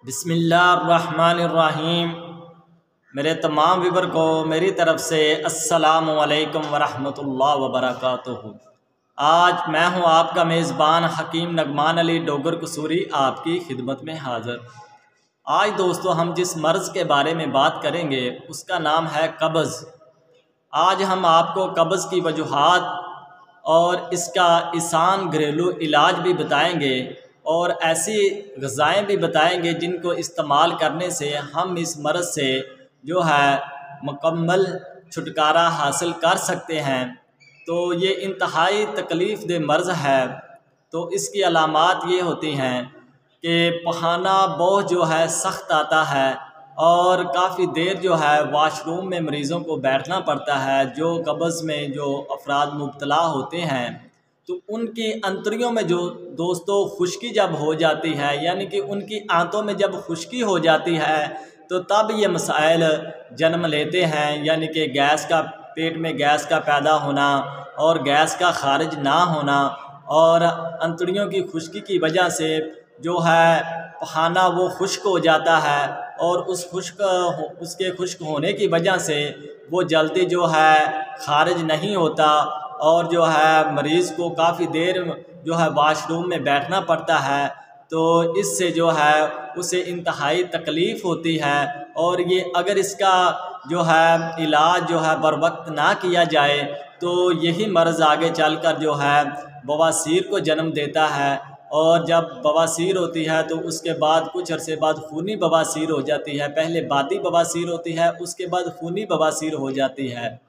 बिस्मिल्लाहिर्रहमानिर्रहीम। मेरे तमाम व्यूवर को मेरी तरफ़ से अस्सलामु अलैकुम वरहमतुल्लाहि वबरकातुहू। आज मैं हूं आपका मेज़बान हकीम नगमान अली डोगर कसूरी आपकी खिदमत में हाज़िर। आज दोस्तों हम जिस मर्ज़ के बारे में बात करेंगे उसका नाम है कब्ज़। आज हम आपको कब्ज़ की वजूहात और इसका आसान घरेलू इलाज भी बताएंगे और ऐसी ग़िज़ाएँ भी बताएंगे जिनको इस्तेमाल करने से हम इस मर्ज़ से जो है मुकम्मल छुटकारा हासिल कर सकते हैं। तो ये इंतहाई तकलीफ़ दे मर्ज़ है। तो इसकी अलामात ये होती हैं कि पखाना बहुत जो है सख्त आता है और काफ़ी देर जो है वाशरूम में मरीज़ों को बैठना पड़ता है। जो कब्ज़ में जो अफराद मुब्तला होते हैं तो उनकी अंतड़ियों में जो दोस्तों खुश्की जब हो जाती है, यानी कि उनकी आंतों में जब खुश्की हो जाती है तो तब ये मसाइल जन्म लेते हैं, यानी कि गैस का, पेट में गैस का पैदा होना और गैस का खारिज ना होना और अंतड़ियों की खुश्की की वजह से जो है पखाना वो खुश्क हो जाता है और उसके खुश्क होने की वजह से वो जल्दी जो है खारिज नहीं होता और जो है मरीज़ को काफ़ी देर जो है वाशरूम में बैठना पड़ता है। तो इससे जो है उसे इंतहाई तकलीफ़ होती है और ये अगर इसका जो है इलाज जो है बर वक्त ना किया जाए तो यही मर्ज़ आगे चलकर जो है बवासीर को जन्म देता है और जब बवासीर होती है तो उसके बाद कुछ अरसे बाद खूनी बवासीर हो जाती है। पहले बादी बवासीर होती है, उसके बाद खूनी बवासीर हो जाती है।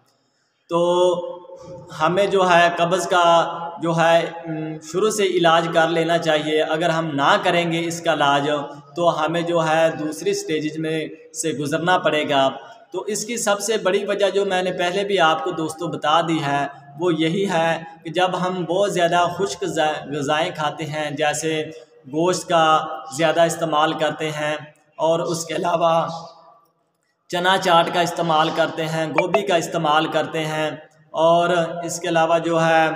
तो हमें जो है कब्ज़ का जो है शुरू से इलाज कर लेना चाहिए। अगर हम ना करेंगे इसका इलाज तो हमें जो है दूसरी स्टेज में से गुज़रना पड़ेगा। तो इसकी सबसे बड़ी वजह जो मैंने पहले भी आपको दोस्तों बता दी है वो यही है कि जब हम बहुत ज़्यादा खुश्क ग़िज़ाएँ खाते हैं, जैसे गोश्त का ज़्यादा इस्तेमाल करते हैं और उसके अलावा चना चाट का इस्तेमाल करते हैं, गोभी का इस्तेमाल करते हैं और इसके अलावा जो है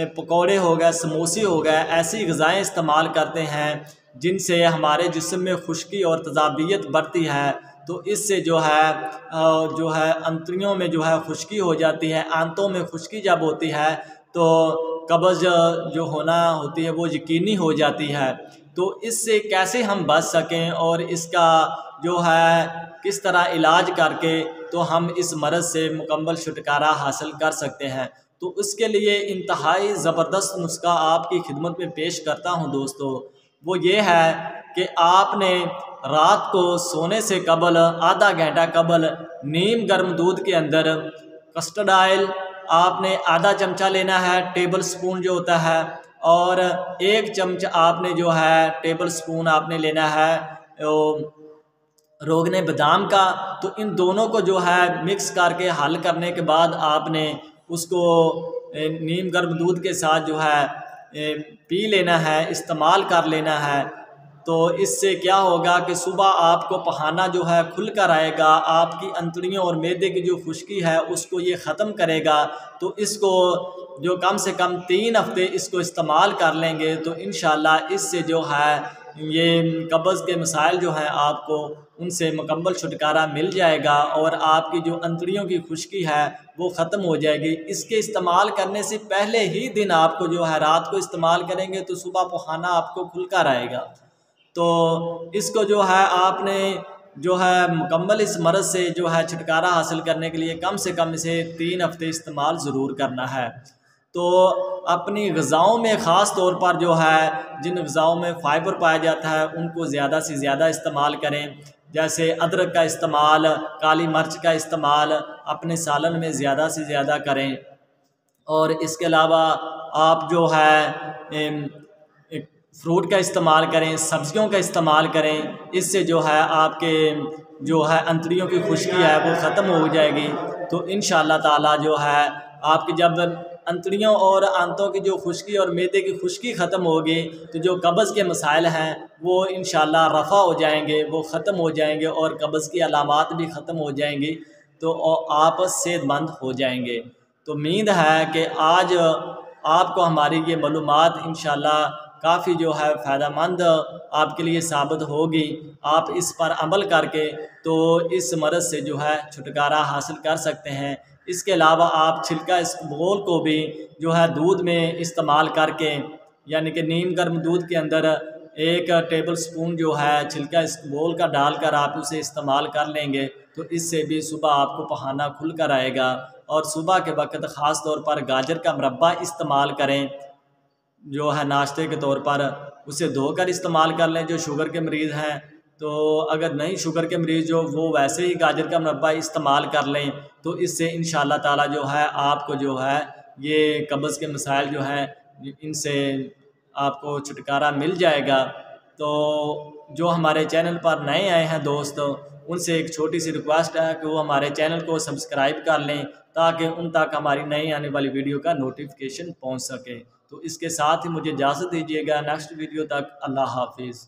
पकौड़े हो गए, समोसे हो गए, ऐसी ग़िज़ाएँ इस्तेमाल करते हैं जिनसे हमारे जिस्म में खुश्की और तेज़ाबियत बढ़ती है। तो इससे जो है अंतड़ियों में जो है खुश्की हो जाती है। आंतों में खुश्की जब होती है तो कब्ज़ जो होना होती है वो यकीनी हो जाती है। तो इससे कैसे हम बच सकें और इसका जो है किस तरह इलाज करके तो हम इस मर्ज़ से मुकम्मल छुटकारा हासिल कर सकते हैं, तो उसके लिए इंतहाई ज़बरदस्त नुस्खा आपकी खिदमत में पेश करता हूं दोस्तों। वो ये है कि आपने रात को सोने से कबल आधा घंटा कबल नीम गर्म दूध के अंदर कस्टर्ड ऑयल आपने आधा चमचा लेना है, टेबल स्पून जो होता है, और 1 चम्मच आपने जो है टेबल स्पून आपने लेना है रोगने बादाम का। तो इन दोनों को जो है मिक्स करके हल करने के बाद आपने उसको नीम गर्म दूध के साथ जो है पी लेना है, इस्तेमाल कर लेना है। तो इससे क्या होगा कि सुबह आपको पखाना जो है खुल कर आएगा, आपकी अंतड़ियों और मैदे की जो खुश्की है उसको ये ख़त्म करेगा। तो इसको जो कम से कम 3 हफ्ते इसको इस्तेमाल कर लेंगे तो इंशाल्लाह इससे जो है ये कब्ज़ के मसाइल जो हैं आपको उनसे मुकम्मल छुटकारा मिल जाएगा और आपकी जो अंतड़ियों की खुश्की है वो ख़त्म हो जाएगी। इसके इस्तेमाल करने से पहले ही दिन आपको जो है रात को इस्तेमाल करेंगे तो सुबह पखाना आपको खुल कर आएगा। तो इसको जो है आपने जो है मुकम्मल इस मर्ज़ से जो है छुटकारा हासिल करने के लिए कम से कम इसे 3 हफ्ते इस्तेमाल ज़रूर करना है। तो अपनी ग़िज़ाओं में ख़ास तौर पर जो है जिन ग़िज़ाओं में फ़ाइबर पाया जाता है उनको ज़्यादा से ज़्यादा इस्तेमाल करें, जैसे अदरक का इस्तेमाल, काली मिर्च का इस्तेमाल अपने सालन में ज़्यादा से ज़्यादा करें। और इसके अलावा आप जो है फ्रूट का इस्तेमाल करें, सब्ज़ियों का इस्तेमाल करें। इससे जो है आपके जो है अंतड़ियों की खुश्की है वो ख़त्म हो जाएगी। तो इंशाअल्लाह ताला जो है आपकी जब अंतड़ियों और आंतों की जो खुश्की और मैदे की खुश्की ख़त्म होगी तो जो कब्ज़ के मसाइल हैं वो इंशाअल्लाह रफ़ा हो जाएंगे, वो ख़त्म हो जाएंगे और कब्ज़ की अलामात भी ख़त्म हो जाएंगी। तो आप सेहतमंद हो जाएंगे। तो उम्मीद है कि आज आपको हमारी ये मालूमात इंशाअल्लाह काफ़ी जो है फ़ायदेमंद आपके लिए साबित होगी। आप इस पर अमल करके तो इस मर्ज़ से जो है छुटकारा हासिल कर सकते हैं। इसके अलावा आप छिलका इसबगोल को भी जो है दूध में इस्तेमाल करके, यानी कि नीम गर्म दूध के अंदर 1 टेबल स्पून जो है छिलका इसबगोल का डालकर आप उसे इस्तेमाल कर लेंगे तो इससे भी सुबह आपको पखाना खुल कर आएगा। और सुबह के वक्त ख़ास तौर पर गाजर का मुरब्बा इस्तेमाल करें, जो है नाश्ते के तौर पर उसे धोकर इस्तेमाल कर लें जो शुगर के मरीज़ हैं। तो अगर नहीं शुगर के मरीज़ जो वो वैसे ही गाजर का मुरब्बा इस्तेमाल कर लें तो इससे इंशाअल्लाह ताला जो है आपको जो है ये कब्ज़ के मसाइल जो हैं इनसे आपको छुटकारा मिल जाएगा। तो जो हमारे चैनल पर नए आए हैं दोस्त, उनसे एक छोटी सी रिक्वेस्ट है कि वो हमारे चैनल को सब्सक्राइब कर लें ताकि उन तक हमारी नई आने वाली वीडियो का नोटिफिकेशन पहुंच सके। तो इसके साथ ही मुझे इजाज़त दीजिएगा, नेक्स्ट वीडियो तक अल्लाह हाफिज़।